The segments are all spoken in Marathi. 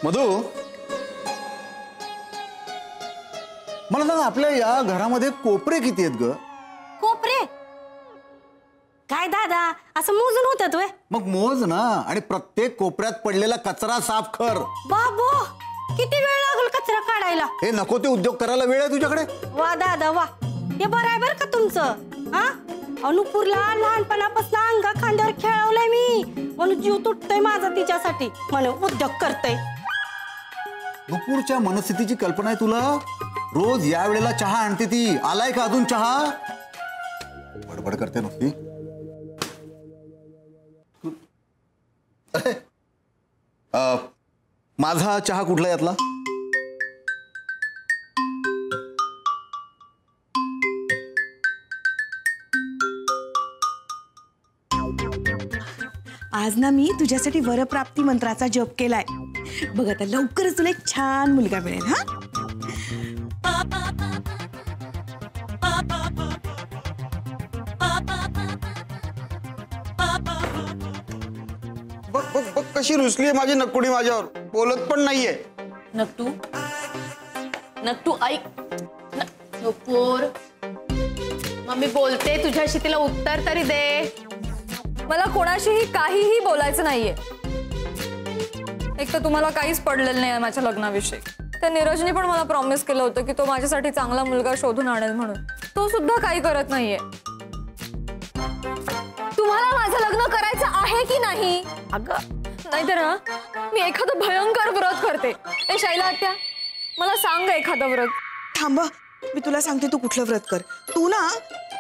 मधु, मला सांग आपल्या या घरामध्ये कोपरे किती आहेत ग? कोपरे काय दादा असं मोजून होतात वय? मग मोज ना, आणि प्रत्येक कोपऱ्यात पडलेला कचरा साफ कर. बाबू किती वेळ लागल कचरा काढायला? हे नको ते उद्योग करायला वेळ आहे तुझ्याकडे? वा दादा वा, हे बरं आहे बरं का तुमचं. हा अनुपूरला लहानपणापासून अंगा खांद्यावर खेळवलंय मी, म्हणून जीव तुटतोय माझा तिच्यासाठी, म्हणून उद्योग करतोय. नुपूरच्या मनस्थितीची कल्पना आहे तुला? रोज या वेळेला चहा आणते ती. आलाय का अजून चहा? बडबड करते नुसती. माझा चहा कुठला यातला? आज ना मी तुझ्यासाठी वरप्राप्ती मंत्राचा जप केलाय बघ. आता लवकरच तुला एक छान मुलगा मिळेल. हा बघ बघ बघ कशी रुसली माझी नकुडी, माझ्यावर बोलत पण नाहीये. नक्टू ऐक. नुपूर, मम्मी बोलते तुझ्याशी, तिला उत्तर तरी दे. मला कोणाशीही काहीही बोलायचं नाहीये. एक तर तुम्हाला काहीच पडलेलं नाही माझ्या लग्नाविषयी. त्या नीरजने पण मला प्रॉमिस केलं होतं की तो माझ्यासाठी चांगला मुलगा शोधून आणेल म्हणून. तो सुद्धा काही करत नाहीये. तुम्हाला माझं लग्न करायचं आहे की नाही? अगं नाहीतर ना मी एखादं भयंकर व्रत करते. ए शैला आत्या, मला सांग एखादं व्रत. थांब, मी तुला सांगते तू कुठलं व्रत कर. तू ना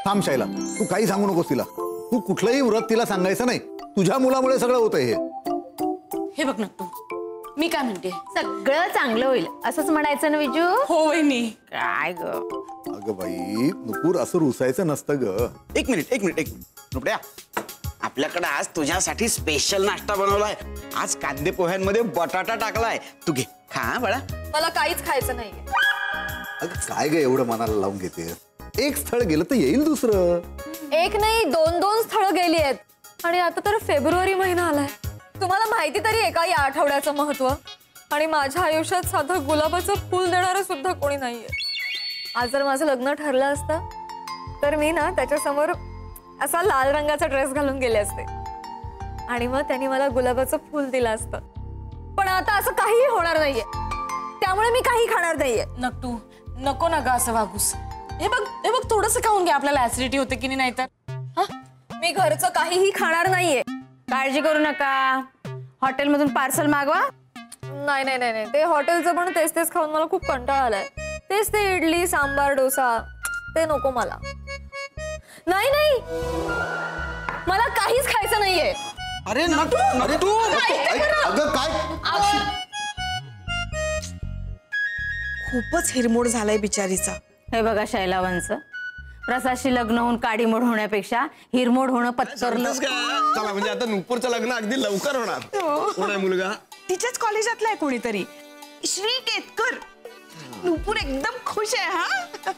थांब शैला, तू काही सांगू नकोस तिला. तू कुठलंही व्रत तिला सांगायचं नाही. तुझ्या मुलामुळे सगळं होतंय हे. हे बघ नक्टू, मी काय म्हणते, सगळं चांगलं होईल असंच म्हणायचं ना विजू? हो वहिनी. काय ग? अगं बाई नुपूर, असं रुसायचं नसतं ग. एक मिनिट नुपड्या, आपल्याकडे आज तुझ्यासाठी स्पेशल नाश्ता बनवलाय. आज कांदे पोह्यांमध्ये बटाटा टाकलाय. तू घे, खा बाळा. मला काहीच खायचं नाहीये. अगं काय ग एवढं मनाला लावून घेते? एक स्थळ गेलं तर येईल दुसरं. एक नाही, 2-2 स्थळं गेली आहेत. आणि आता तर फेब्रुवारी महिना आलाय. तुम्हाला माहिती तरी आहे का या आठवड्याचं महत्व? आणि माझ्या आयुष्यात साधं गुलाबाचं फूल देणारं सुद्धा कोणी नाहीये. आज जर माझं लग्न ठरलं असतं तर मी ना त्याच्यासमोर असा लाल रंगाचा ड्रेस घालून गेले असते आणि मग त्यांनी मला गुलाबाचं फूल दिलं असतं. पण आता असं काहीही होणार नाहीये, त्यामुळे मी काही खाणार नाहीये. नक्टू नको ना ग असं वागूस. हे बघ थोडंसं खाऊन घे, आपल्याला ऍसिडिटी होते की नाही तर. मी घरचं काहीही खाणार नाहीये. काळजी करू नका, हॉटेलमधून पार्सल मागवा. नाही नाही नाही, ते हॉटेलचं पण तेच खाऊन मला खूप कंटाळा आलाय. तेच ते इडली सांबार डोसा, ते नको मला. नाही नाही, मला काहीच खायचं नाहीये. अरे नक्टू, अगं काय? खूपच हिरमोड झालाय बिचारीचा. हे बघा शैलावंच, प्रसादशी लग्न होऊन काडीमोड होण्यापेक्षा हिरमोड होणं पत्करलं. चला म्हणजे आता नुपूरचं लग्न अगदी लवकर होणार. कोण आहे मुलगा? तिच्याच कॉलेजातला आहे कोणीतरी, श्री केतकर. नुपूर एकदम खुश आहे. हा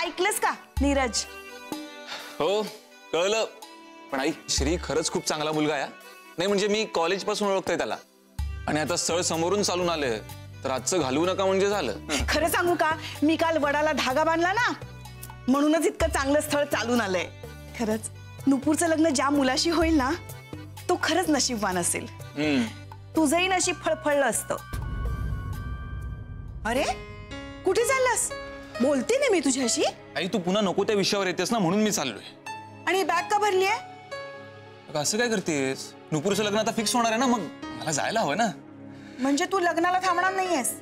ऐकलंस का नीरज? हो कळलं. पण आई, श्री खरंच खूप चांगला मुलगा आहे. नाही म्हणजे मी कॉलेज पासून ओळखतोय त्याला. आणि आता स्थळ समोरून चालून आले तर आजचं घालवू नका म्हणजे झालं. खरं सांगू का, मी काल वडाला धागा बांधला ना, म्हणूनच इतकं चांगलं स्थळ चालून आलंय. खरंच नुपूरचं लग्न ज्या मुलाशी होईल ना, तो खरंच नशीबवान असेल. तुझंही नशीब फळफळलं असतं. अरे कुठे चाललास? बोलते ना मी तुझ्याशी. आई तू पुन्हा नको त्या विषयावर येतेस ना, म्हणून मी चाललोय. आणि बॅग का भरली आहे? असं काय करतेस? नुपूरचं लग्न आता फिक्स होणार आहे ना, मग मला जायला हवं ना. म्हणजे तू लग्नाला थांबणार नाहीयेस?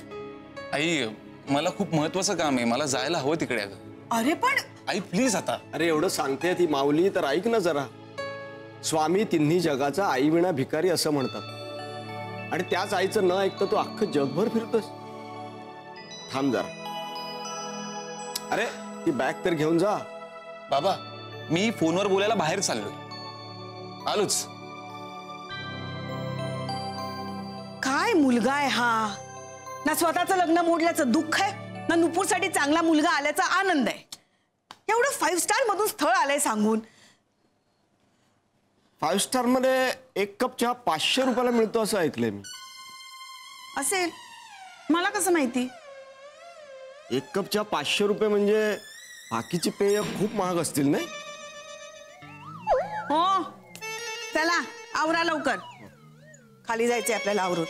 आई मला खूप महत्वाचं काम आहे, मला जायला हवं तिकडे. अरे पण आई प्लीज आता. अरे एवढं सांगते ती माऊली तर ऐक ना जरा. स्वामी तिन्ही जगाचा आई विना भिकारी असं म्हणतात. आणि त्याच आईचं न ऐकता तू अख्खं जगभर फिरतोस. थांब जरा. अरे ती बॅग तर घेऊन जा. बाबा मी फोनवर बोलायला बाहेर चाललोय, आलोच. काय मुलगा आहे हा? ना स्वतःचं लग्न मोडल्याचं दुःख आहे, ना नुपूरसाठी चांगला मुलगा आल्याचा आनंद आहे. एवढं 5 स्टार मधून स्थळ आलंय सांगून. 5 स्टार मध्ये 1 कप चहा 500 रुपयाला मिळतो असं ऐकलंय मी. असेल, मला कसं माहिती? एक कप चहा 500 रुपये म्हणजे बाकीची पेय खूप महाग असतील नाही? हो, चला आवरा लवकर, खाली जायचंय आपल्याला आवरून.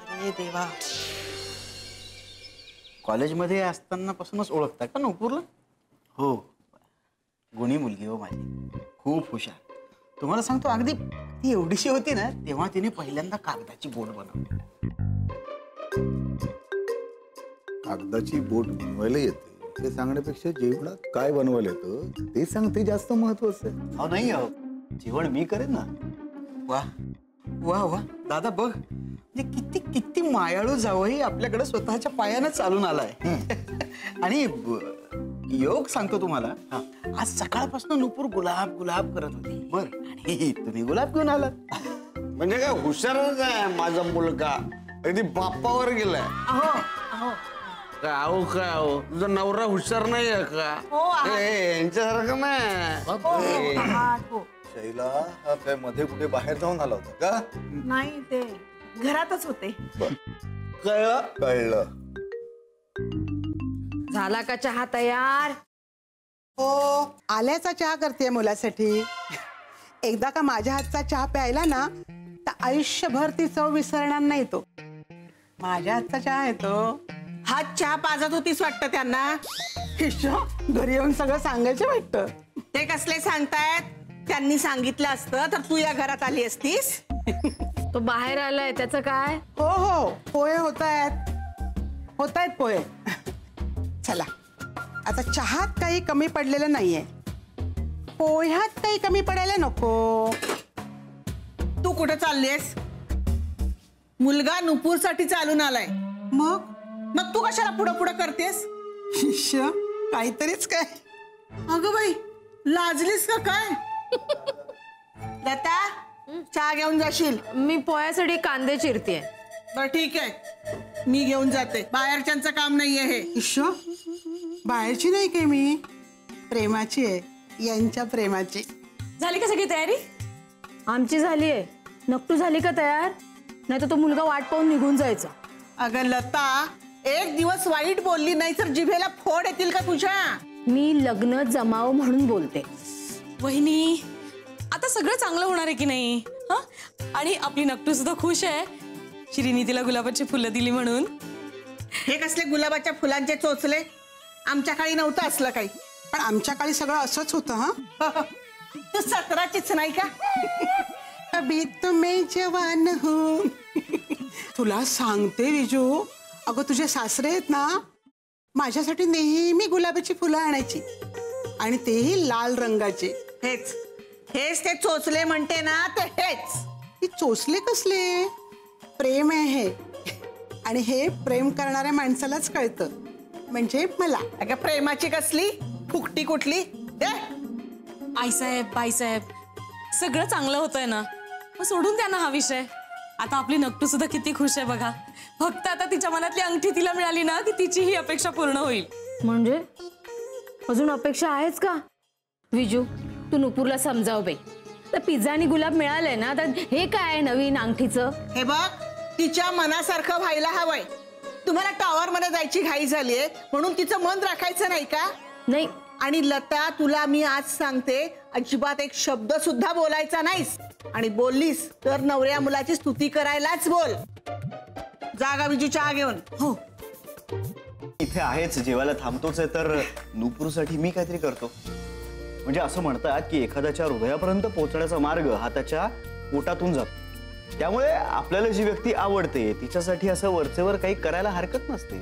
अरे देवा, कॉलेजमध्ये असताना पासूनच ओळखता का नुपूरला? हो, गुणी मुलगी हो माझी, खूप हुशार. तुम्हाला सांगतो, अगदी ती एवढीशी होती ना तेव्हा तिने पहिल्यांदा कागदाची बोट बनवली. कागदाची बोट बनवायला येते ते सांगण्यापेक्षा जेवणात काय बनवायला येतं ते सांगते जास्त महत्वाचं आहे. अहो नाही अहो, जेवण मी करेन ना. वा वा वा दादा, बघ म्हणजे किती किती मायाळू जावई आपल्याकडे स्वतःच्या पायानं चालून आलाय. आणि योग सांगतो तुम्हाला, आज सकाळपासून नुपूर गुलाब गुलाब करत होती. बर, आणि तुम्ही गुलाब घेऊन आलात. म्हणजे काय हुशारच आहे माझा मुलगा, अगदी बापावर गेलाय. काय आहो काय आहो, तुझा नवरा हुशार नाही आहे का? यांच्यासारखं नाही. शैला, हा काय मध्ये कुठे बाहेर जाऊन आला होता का? नाही, ते घरातच होते. कळलं? कळलं. झाला का चहा तयार? हो, आल्याचा चहा करते मुलासाठी. एकदा का माझ्या हातचा चहा प्यायला ना तर आयुष्यभर ती चव विसरणार नाही. तो माझ्या हातचा चहा आहे तो. हात चहा पाजत होतीस वाटतं त्यांना. घरी येऊन सगळं सांगायचं वाटतं. ते कसले सांगतायत? त्यांनी सांगितलं असतं तर तू या घरात आली असतीस. तो बाहेर आलाय, त्याचं काय? हो हो, पोहे होत आहेत पोहे. चला, आता चहात काही कमी पडलेलं नाहीये, पोह्यात काही कमी पडायला नको. तू कुठे चाललीस? मुलगा नुपूरसाठी चालून आलाय. मग मग तू कशाला पुढं पुढं करतेस? शिष्य काहीतरीच काय. अगं बाई, लाजलीस का काय? लता, चहा घेऊन जाशील? मी पोह्यासाठी कांदे चिरतेय. बरं ठीक आहे, मी घेऊन जाते. बाहेरच्यांचं काम नाहीये हे. शिष्य, बाहेरची नाही काय मी, प्रेमाची आहे, यांच्या प्रेमाची. झाली का सगळी तयारी? आमची झालीये. नक्टू झाली का तयार? नाही तर तो मुलगा वाट पाहून निघून जायचा. अगं लता, एक दिवस वाईट बोलली नाही तर जिभेला फोड येतील का तुझ्या? मी लग्न जमाव म्हणून बोलते. वहिनी, आता सगळं चांगलं होणार आहे की नाही? हा, आणि आपली नक्टू सुद्धा खुश आहे. श्रीनी तिला गुलाबाची फुलं दिली म्हणून. हे कसले गुलाबाच्या फुलांचे चोचले? आमच्या काळी नव्हतं असलं काही. पण आमच्या काळी सगळं असंच होतं. हा, तू 17चीच नाही का? अभी तो मैं जवान हूँ. तुला सांगते विजू, अगं तुझे सासरे आहेत ना, माझ्यासाठी नेहमी गुलाबाची फुलं आणायची, आणि तेही लाल रंगाची. हेच हेच ते चोचले म्हणते ना, ते हेच. ती चोचले कसले? प्रेम आहे हे, आणि हे प्रेम करणाऱ्या माणसालाच कळतं, म्हणजे मला. अगं प्रेमाची कसली फुकटी कुठली? आईसाहेब, बाईसाहेब, सगळं चांगलं होतंय ना, मग सोडून द्या ना हा विषय. आता आपली नक्टू सुद्धा किती खुश आहे बघा. फक्त आता तिच्या मनातली अंगठी तिला मिळाली ना की तिची ही अपेक्षा पूर्ण होईल. म्हणजे अजून अपेक्षा आहेच का? विजू, तू नुपूरला समजाव बाई. तर पिझ्झा आणि गुलाब मिळालंय ना, तर हे काय नवीन अंगठीचं? हे बघ, तिच्या मनासारखं व्हायला हवंय. तुम्हाला टॉवर मध्ये जायची घाई झालीये म्हणून तिचं मन राखायचं नाही का? नाही. आणि लता, तुला मी आज सांगते, अजिबात एक शब्द सुद्धा बोलायचा नाहीस, आणि बोललीस तर नवऱ्या मुलाची स्तुती करायलाच बोल. जागा विजू, चहा घेऊन. हो, इथे आहेच, जेवायला थांबतोच आहे, तर नुपूरसाठी मी काहीतरी करतो. म्हणजे असं म्हणतात की एखाद्याच्या हृदयापर्यंत पोहोचण्याचा मार्ग हा त्याच्या पोटातून जातो. त्यामुळे आपल्याला जी व्यक्ती आवडते तिच्यासाठी असं वरचेवर काही करायला हरकत नसते.